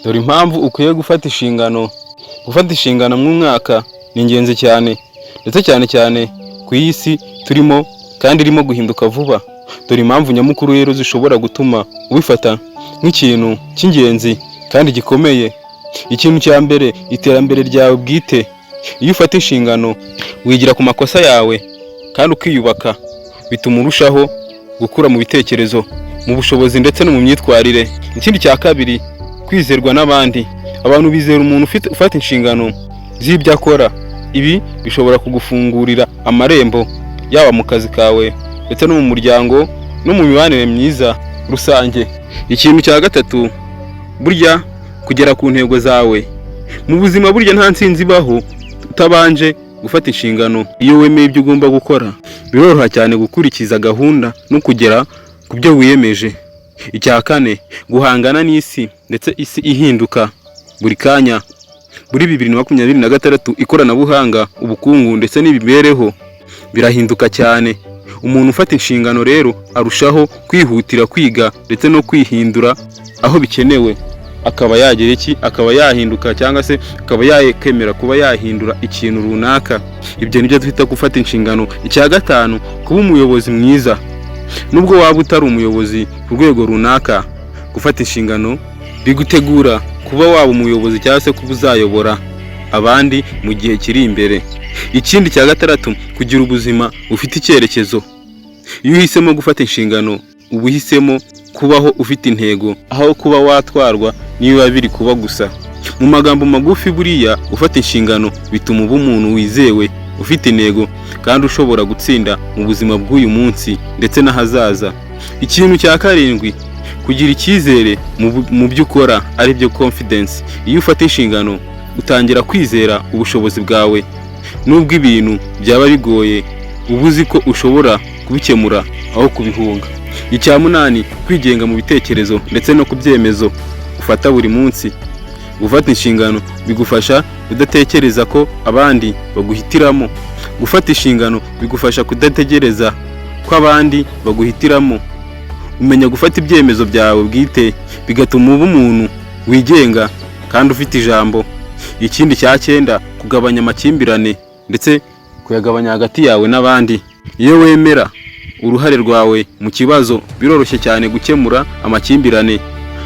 Dore impamvu ukwiye gufata inshingano. Gufata inshingano mu mwaka ni ingenzi cyane, ndetse cyane cyane ku isi turimo kandi irimo guhinduka vuba. Dore impamvu nyamukuru rero zishobora gutuma ubifata nk'ikintu cy'ingenzi kandi gikomeye. Ikintu cya mbere, iterambere ryawe bwite. Iyo ufata inshingano wigira ku makosa yawe kandi ukiyubaka, bituma urushaho gukura mu bitekerezo, mu bushobozi ndetse no mu myitwarire. Ikindi cya kabiri, kwizerwa n'abandi. Abantu bizera umuntu ufata inshingano z'ibyo akora. Ibi bishobora kugufungurira amarembo, yaba mu kazi kawe ndetse no mu muryango no mu mibanire myiza rusange. Ikintu cya gatatu, burya kugera ku ntego zawe. Mu buzima burya nta ntsinzi ibaho utabanje gufata inshingano. Iyo wemeye ibyo ugomba gukora, biroroha cyane gukurikiza gahunda no kugera ku byo wiyemeje. Icya kane, guhangana n'isi, ndetse isi ihinduka buri kanya. Muri 2026 ikoranabuhanga, ubukungu ndetse n'imibereho birahinduka cyane. Umuntu ufata inshingano rero arushaho kwihutira kwiga ndetse no kwihindura aho bikenewe, akaba yahinduka cyangwa se akaba yakemera kuba yahindura ikintu runaka. Ibyo nibyo twita gufata inshingano. Icya gatanu, kuba umuyobozi mwiza. Nubwo waba utari umuyobozi ku rwego runaka, gufata inshingano bigutegura kuba waba umuyobozi cyangwa se kuba uzayobora abandi mu gihe kiri imbere. Ikindi cya gatandatu, kugira ubuzima bufite icyerekezo. Iyo uhisemo gufata inshingano, uba uhisemo kubaho ufite intego, aho kuba watwarwa niba biri kuba gusa. Mu magambo magufi, buriya ufata inshingano bituma uba umuntu wizewe, ufite intego kandi ushobora gutsinda mu buzima bw'uyu munsi ndetse n'ahazaza. Ikintu cya karindwi, kugira icyizere mu byo ukora, ari byo confidence. Iyo ufata inshingano utangira kwizera ubushobozi bwawe. Nubwo ibintu byaba bigoye, uba uzi ko ushobora kubikemura aho kubihunga. Icya munani, kwigenga mu bitekerezo ndetse no ku byemezo ufata buri munsi. Gufata inshingano bigufasha kudatekereza ko abandi baguhitiramo. Gufata inshingano bigufasha kudategereza ko abandi baguhitiramo. Umenya gufata ibyemezo byawe bwite, bigatuma uba umuntu wigenga kandi ufite ijambo. Ikindi cya cyenda, kugabanya amakimbirane ndetse kuyagabanya hagati yawe n'abandi. Iyo wemera uruhare rwawe mu kibazo, biroroshye cyane gukemura amakimbirane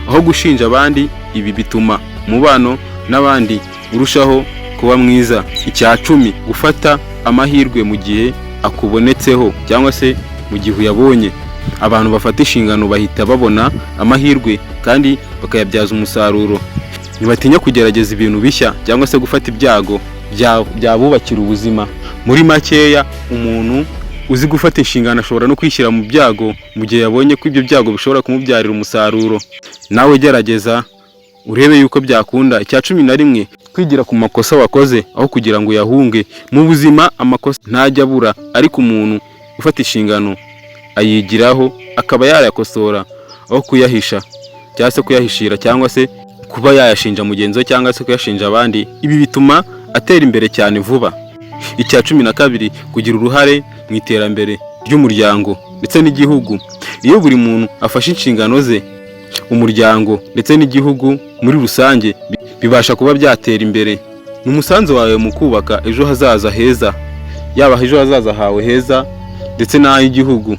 aho gushinja abandi. Ibi bituma umubano n'abandi urushaho kuba mwiza. Icya cumi, gufata amahirwe mu gihe akubonetseho cyangwa se mu gihe uyabonye. Abantu bafata inshingano bahita babona amahirwe kandi bakayabyaza umusaruro. Ntibatinya kugerageza ibintu bishya cyangwa se gufata ibyago byabubakira ubuzima. Muri makeya, umuntu uzi gufata inshingano ashobora no kwishyira mu byago mu gihe yabonye ko ibyo byago bishobora kumubyarira umusaruro. Nawe gerageza urebe yuko byakunda. Icya 11, kwigira ku makosa wakoze aho kugira ngo uyahunge. Mu buzima amakosa ntajya abura, ariko umuntu ufata inshingano ayigiraho akaba yayakosora aho kuyahisha cyangwa se kuyahishira cyangwa se kuba yayashinja mugenzi we cyangwa se kuyashinja abandi. Ibi bituma atera imbere cyane vuba. Icya 12, kugira uruhare mu iterambere ry'umuryango ndetse n'igihugu. Iyo buri muntu afashe inshingano ze, umuryango ndetse n'igihugu muri rusange bibasha kuba byatera imbere. Ni umusanzu wawe mu kubaka ejo hazaza heza, yaba ejo hazaza hawe heza ndetse n'ay'igihugu.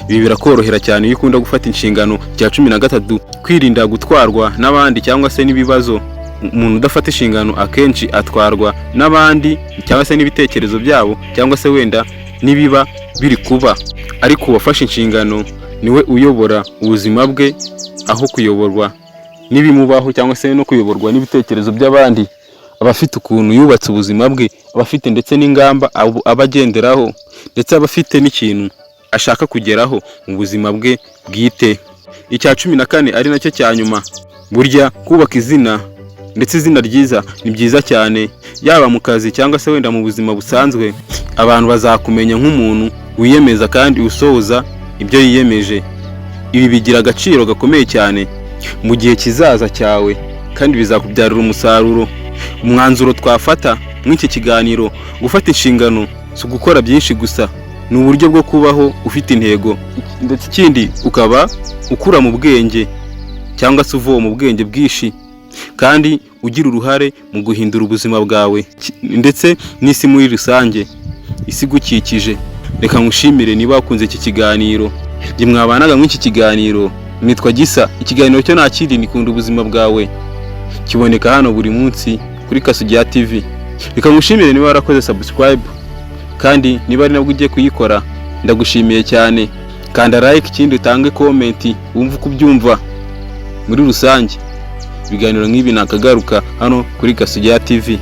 Ibi birakorohera cyane iyo ukunda gufata inshingano. Icya 13, kwirinda gutwarwa n'abandi cyangwa se n'ibibazo. Umuntu udafata inshingano akenshi atwarwa n'abandi cyangwa se n'ibitekerezo byabo cyangwa se wenda nibiba biri kuba. Ariko uwafashe inshingano niwe uyobora ubuzima bwe aho kuyoborwa n'ibimubaho cyangwa se no kuyoborwa n'ibitekerezo by'abandi. Abafite ukuntu yubatse ubuzima bwe, abafite ndetse n'ingamba abagenderaho, ndetse abafite n'ikintu ashaka kugeraho mu buzima bwe bwite. Icya 14, ari nacyo cya nyuma, burya kubaka izina ndetse izina ryiza ni byiza cyane, yaba mu kazi cyangwa se wenda mu buzima busanzwe. Abantu bazakumenya nk'umuntu wiyemeza kandi usohoza ibyo yiyemeje. Ibi bigira agaciro gakomeye cyane mu gihe kizaza cyawe kandi bizakubyarira umusaruro. Umwanzuro twafata mw'iki kiganiro, gufata inshingano si gukora byinshi gusa, ni uburyo bwo kubaho ufite intego, ndetse ikindi ukaba ukura mu bwenge cyangwa se uvoma ubwenge bwinshi kandi ugira uruhare mu guhindura ubuzima bwawe ndetse n'isi muri rusange, isi igukikije. Reka ngushimire niba wakunze iki kiganiro. Jye mwabanaga muri iki kiganiro nitwa Gisa. Ikiganiro cyo nakindi ni kunda ubuzima bwawe, kiboneka hano buri munsi kuri Kasugira TV. Reka ngushimire niba warakoze subscribe, kandi niba ari nabwo ugiye kuyikora ndagushimiye cyane. Kanda like, ikindi utange comment wumva uko ubyumva. Muri rusange ibiganiro nk'ibi nakagaruka hano kuri Kasugira TV.